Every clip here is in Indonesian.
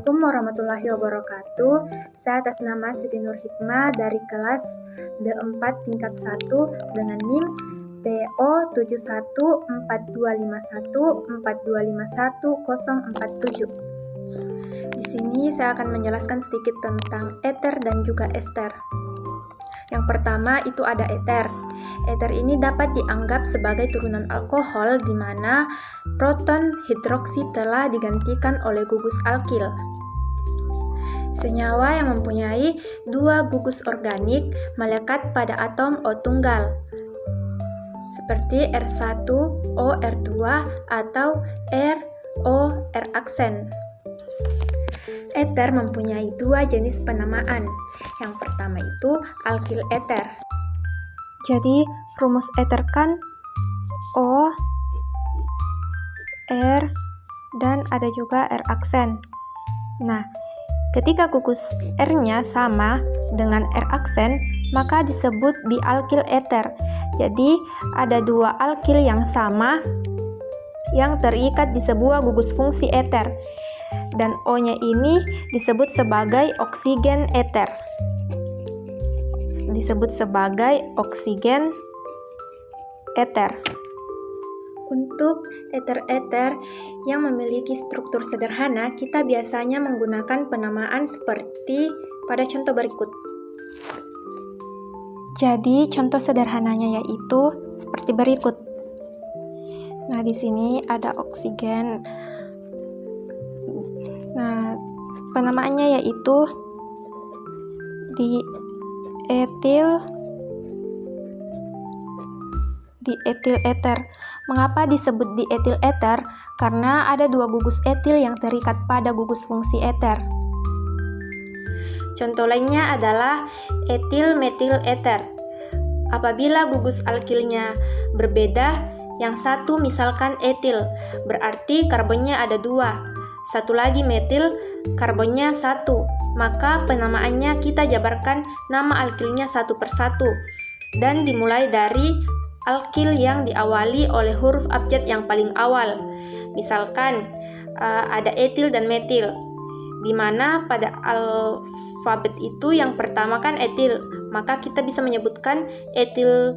Assalamualaikum warahmatullahi wabarakatuh. Saya atas nama Siti Nur Hikmah dari kelas D4 tingkat 1 dengan NIM PO 714251425147. Di sini saya akan menjelaskan sedikit tentang eter dan juga ester. Yang pertama itu ada eter. Eter ini dapat dianggap sebagai turunan alkohol di mana proton hidroksi telah digantikan oleh gugus alkil. Senyawa yang mempunyai dua gugus organik melekat pada atom O tunggal, seperti R1O R2 atau RO R aksen. Eter mempunyai dua jenis penamaan. Yang pertama itu alkil eter. Jadi rumus eter kan O, R, dan ada juga R aksen. Nah, ketika gugus R-nya sama dengan R aksen, maka disebut dialkil eter. Jadi ada dua alkil yang sama yang terikat di sebuah gugus fungsi eter. Dan O-nya ini disebut sebagai oksigen eter. Disebut sebagai oksigen eter. Untuk eter-eter yang memiliki struktur sederhana, kita biasanya menggunakan penamaan seperti pada contoh berikut. Jadi contoh sederhananya yaitu seperti berikut. Nah, di sini ada oksigen. Nah, penamaannya yaitu dietil eter. Mengapa disebut dietil eter? Karena ada dua gugus etil yang terikat pada gugus fungsi eter. Contoh lainnya adalah etil metil eter. Apabila gugus alkilnya berbeda, yang satu misalkan etil, berarti karbonnya ada dua. Satu lagi metil, karbonnya satu. Maka penamaannya kita jabarkan nama alkilnya satu persatu dan dimulai dari alkil yang diawali oleh huruf abjad yang paling awal. Misalkan ada etil dan metil, di mana pada alfabet itu yang pertama kan etil, maka kita bisa menyebutkan etil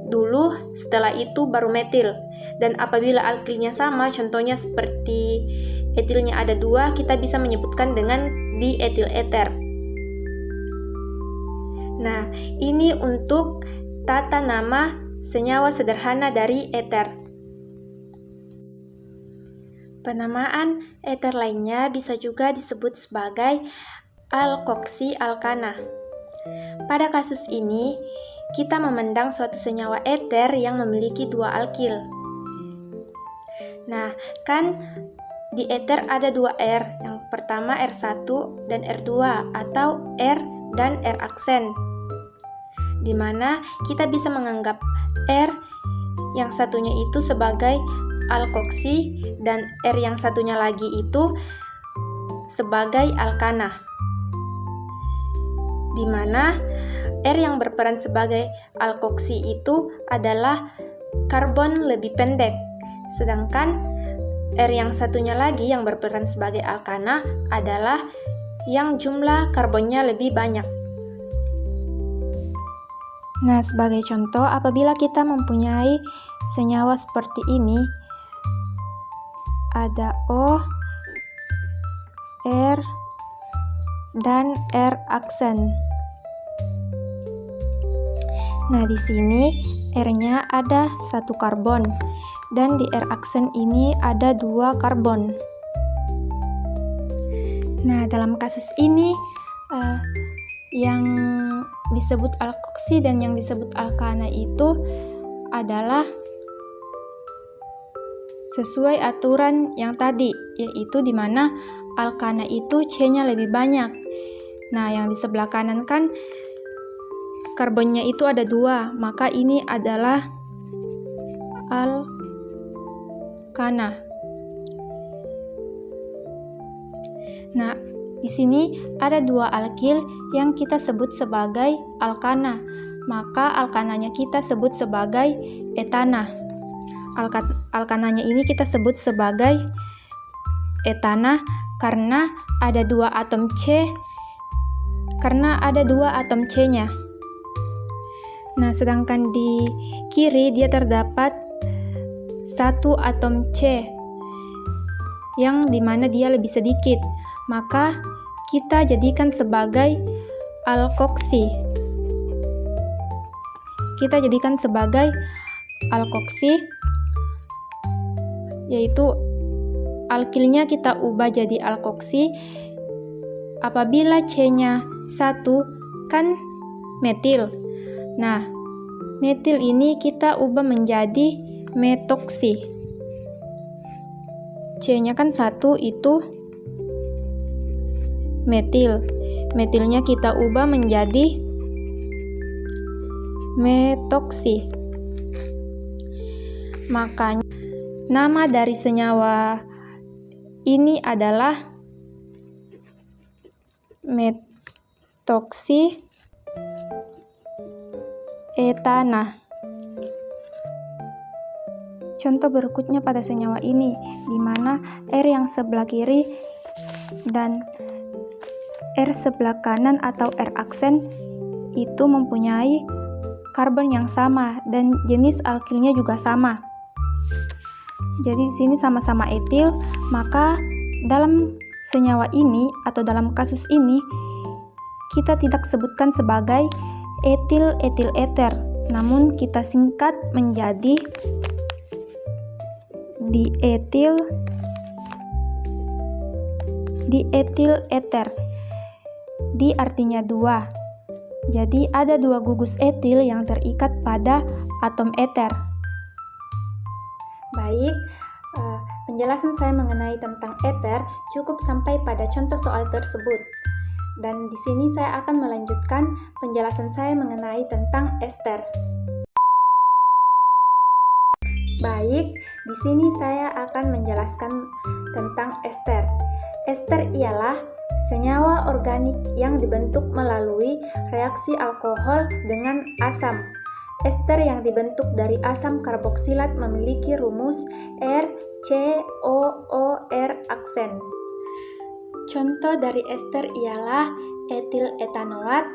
dulu, setelah itu baru metil. Dan apabila alkilnya sama, contohnya seperti etilnya ada dua, kita bisa menyebutkan dengan dietil eter. Nah, ini untuk tata nama senyawa sederhana dari eter. Penamaan eter lainnya bisa juga disebut sebagai alkoksi alkana. Pada kasus ini, kita memandang suatu senyawa eter yang memiliki dua alkil. Nah, kan di eter ada dua R, yang pertama R1 dan R2 atau R dan R aksen, di mana kita bisa menganggap R yang satunya itu sebagai alkoksi dan R yang satunya lagi itu sebagai alkana, di mana R yang berperan sebagai alkoksi itu adalah karbon lebih pendek, sedangkan R yang satunya lagi yang berperan sebagai alkana adalah yang jumlah karbonnya lebih banyak. Nah, sebagai contoh, apabila kita mempunyai senyawa seperti ini, ada O, R, dan R aksen. Nah, di sini R-nya ada satu karbon, dan di R aksen ini ada dua karbon. Nah, dalam kasus ini yang disebut alkoksi dan yang disebut alkana itu adalah sesuai aturan yang tadi, yaitu di mana alkana itu C-nya lebih banyak. Nah, yang di sebelah kanan kan karbonnya itu ada dua, maka ini adalah alkana. Nah, di sini ada dua alkil yang kita sebut sebagai alkana, maka alkananya kita sebut sebagai etana. Alkananya ini kita sebut sebagai etana karena ada 2 atom C karena ada 2 atom C-nya. Nah, sedangkan di kiri dia terdapat 1 atom C yang dimana dia lebih sedikit, maka kita jadikan sebagai alkoksi. Yaitu alkilnya kita ubah jadi alkoksi. Apabila C-nya 1 kan metil. Nah, metil ini kita ubah menjadi metoksi. C-nya kan 1 itu metil. Metilnya kita ubah menjadi metoksi. Makanya nama dari senyawa ini adalah metoksi etana. Contoh berikutnya pada senyawa ini, di mana R yang sebelah kiri dan R sebelah kanan atau R aksen itu mempunyai karbon yang sama dan jenis alkilnya juga sama. Jadi di sini sama-sama etil, maka dalam senyawa ini atau dalam kasus ini kita tidak sebutkan sebagai etil eter, namun kita singkat menjadi dietil eter. Di artinya 2. Jadi ada 2 gugus etil yang terikat pada atom eter. Baik, penjelasan saya mengenai tentang eter cukup sampai pada contoh soal tersebut. Dan di sini saya akan melanjutkan penjelasan saya mengenai tentang ester. Baik, di sini saya akan menjelaskan tentang ester. Ester ialah senyawa organik yang dibentuk melalui reaksi alkohol dengan asam. Ester yang dibentuk dari asam karboksilat memiliki rumus RCOOR aksen. Contoh dari ester ialah etil etanoat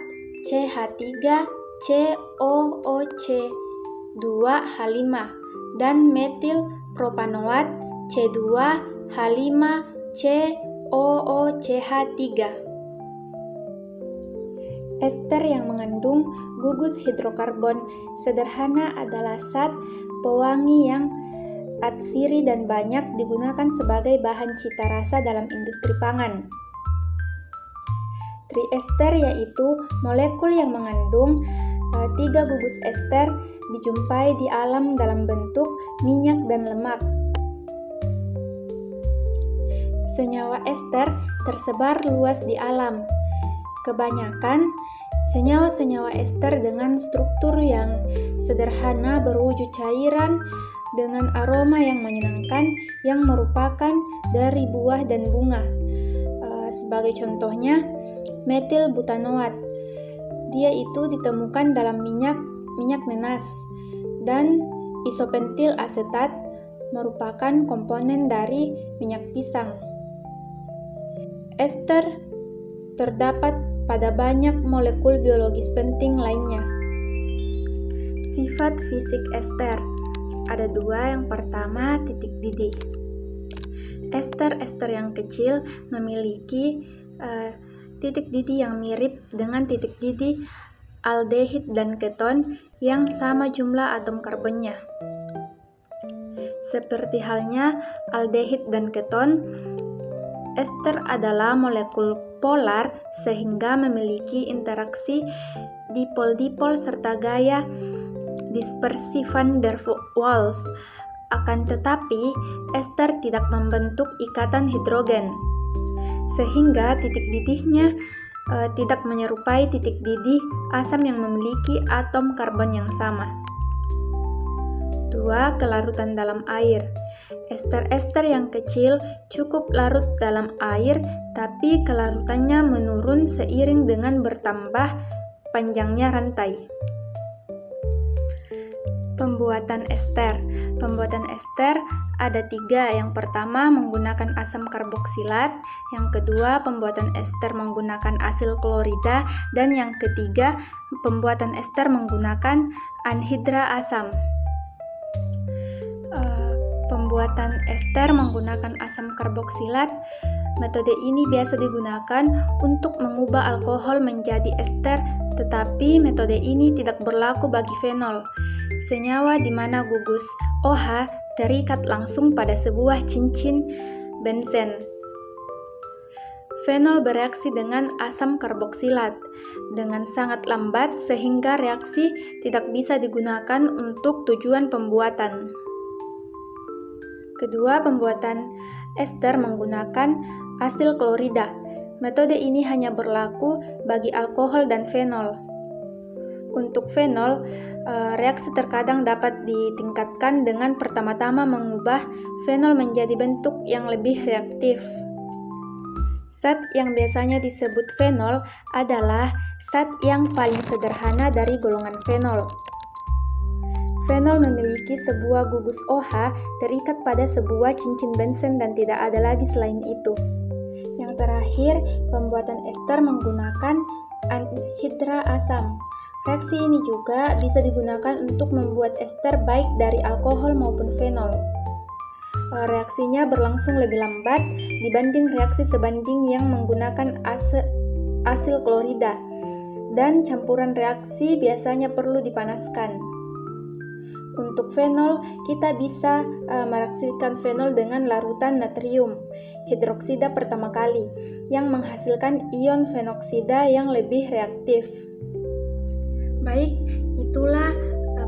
CH3COOC2H5 dan metil propanoat C2H5COOCH3. Ester yang mengandung gugus hidrokarbon sederhana adalah zat pewangi yang atsiri dan banyak digunakan sebagai bahan cita rasa dalam industri pangan. Triester yaitu molekul yang mengandung 3 gugus ester dijumpai di alam dalam bentuk minyak dan lemak. Senyawa ester tersebar luas di alam. Kebanyakan senyawa-senyawa ester dengan struktur yang sederhana berwujud cairan dengan aroma yang menyenangkan yang merupakan dari buah dan bunga. Sebagai contohnya, metil butanoat. Dia itu ditemukan dalam minyak nenas, dan isopentil asetat merupakan komponen dari minyak pisang. Ester terdapat pada banyak molekul biologis penting lainnya. Sifat fisik ester ada 2. Yang pertama, titik didih. Ester-ester yang kecil memiliki titik didih yang mirip dengan titik didih aldehid dan keton yang sama jumlah atom karbonnya. Seperti halnya aldehid dan keton, ester adalah molekul polar sehingga memiliki interaksi dipol-dipol serta gaya dispersi van der Waals. Akan tetapi, ester tidak membentuk ikatan hidrogen, sehingga titik didihnya tidak menyerupai titik didih asam yang memiliki atom karbon yang sama. 2. Kelarutan dalam air. Ester-ester yang kecil cukup larut dalam air, tapi kelarutannya menurun seiring dengan bertambah panjangnya rantai. Pembuatan ester. Pembuatan ester ada 3. Yang pertama menggunakan asam karboksilat, yang kedua pembuatan ester menggunakan asil klorida, dan yang ketiga pembuatan ester menggunakan anhidra asam. Pembuatan ester menggunakan asam karboksilat. Metode ini biasa digunakan untuk mengubah alkohol menjadi ester, tetapi metode ini tidak berlaku bagi fenol, senyawa di mana gugus OH terikat langsung pada sebuah cincin benzen. Fenol bereaksi dengan asam karboksilat dengan sangat lambat sehingga reaksi tidak bisa digunakan untuk tujuan pembuatan. Kedua, pembuatan ester menggunakan asil klorida. Metode ini hanya berlaku bagi alkohol dan fenol. Untuk fenol, reaksi terkadang dapat ditingkatkan dengan pertama-tama mengubah fenol menjadi bentuk yang lebih reaktif. Zat yang biasanya disebut fenol adalah zat yang paling sederhana dari golongan fenol. Fenol memiliki sebuah gugus OH terikat pada sebuah cincin benzen dan tidak ada lagi selain itu. Yang terakhir, pembuatan ester menggunakan anhidra asam. Reaksi ini juga bisa digunakan untuk membuat ester baik dari alkohol maupun fenol. Reaksinya berlangsung lebih lambat dibanding reaksi sebanding yang menggunakan asil klorida, dan campuran reaksi biasanya perlu dipanaskan. Untuk fenol, kita bisa mereaksikan fenol dengan larutan natrium hidroksida pertama kali, yang menghasilkan ion fenoksida yang lebih reaktif. Baik, itulah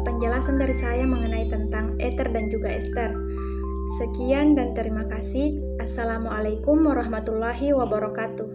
penjelasan dari saya mengenai tentang eter dan juga ester. Sekian dan terima kasih. Assalamualaikum warahmatullahi wabarakatuh.